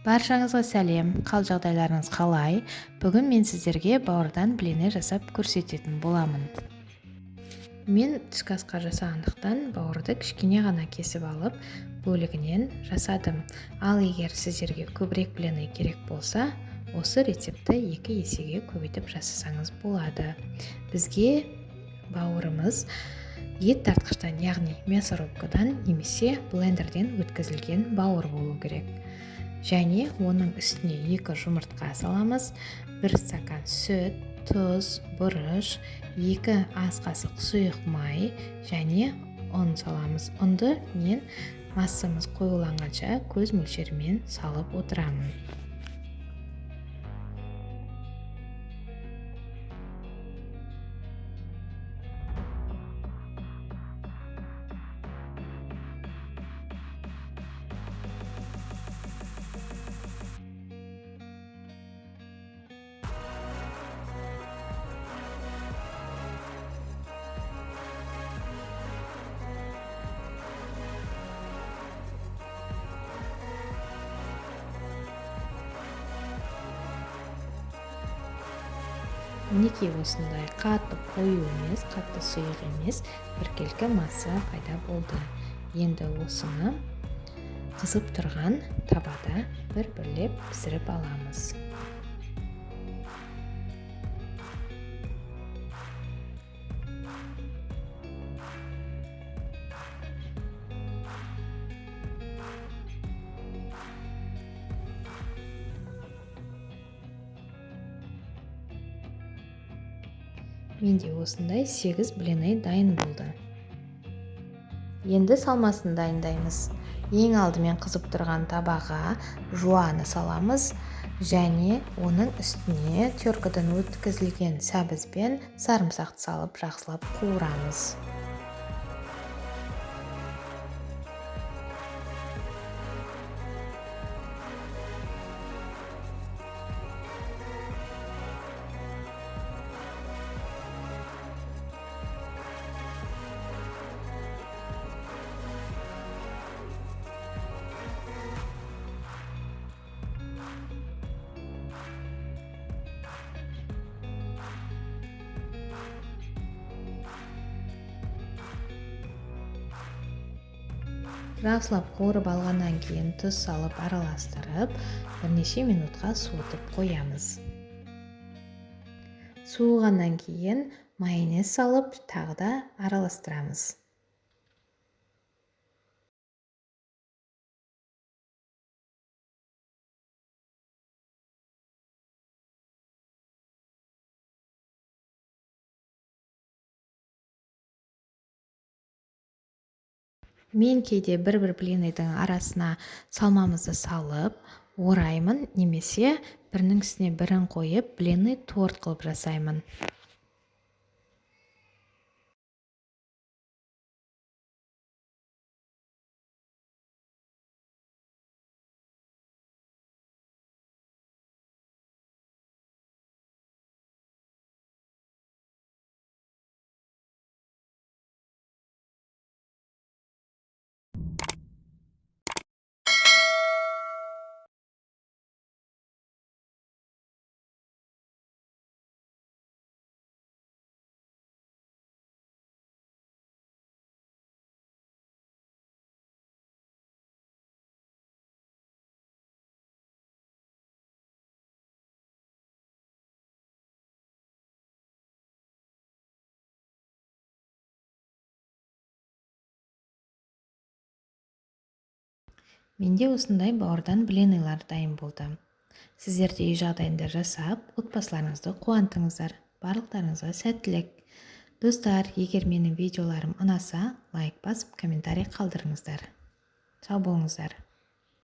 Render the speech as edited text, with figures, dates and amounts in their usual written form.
Баршаңызға сәлем, қал жағдайларыңыз қалай? Бүгін мен сіздерге бауырдан блины жасап көрсететін боламын. Мен түскі асқа жасағандықтан бауырды кішкене ғана кесіп алып, бөлігінен жасадым. Ал егер сіздерге көбірек блины керек болса, осы рецепті 2 есеге көбейтіп жасасаңыз болады. Бізге бауырымыз ет тартқыштан, яғни мясорубкадан немесе блендерден өткізілген бауыр болу керек. Және оның үстіне 2 жұмыртқа саламыз, 1 стакан сүт, тұз, бұрыш, 2 ас қасық сұйық май және ұн саламыз. Ұнды мен массамыз қоюланғанша көз мөлшерімен салып отырамын. Мінекей осындай қатты қою емес, қатты сұйық емес, біркелкі масса пайда болды. Енді осыны қызып тұрған табада бір-бірлеп пісіріп аламыз. Менде осындай 8 блины дайын болды. Енді салмасын дайындаймыз. Ең алдымен қызып тұрған табаға жуаны саламыз және оның үстіне теркадан өткізілген сәбіз бен сарымсақты салып жақсылап қуырамыз. Жақсылап қуырып алғаннан кейін тұз салып араластырып, бірнеше минутқа суытып қоямыз. Суығаннан кейін майонез салып, тағы да араластырамыз. Мен кейде бір-бір блиныйдың арасына салмамызды салып, ораймын, немесе бірінің үстіне бірін қойып, блины торт қылып жасаймын. Менде осындай бауырдан блинылар дайын болды. Сіздер де үй жағдайында жасап, отбасыларыңызды қуантыңыздар. Барлықтарыңызға сәттілік. Достар, егер менің видеоларым ұнаса, лайк басып, комментарий қалдырыңыздар. Сау болыңыздар.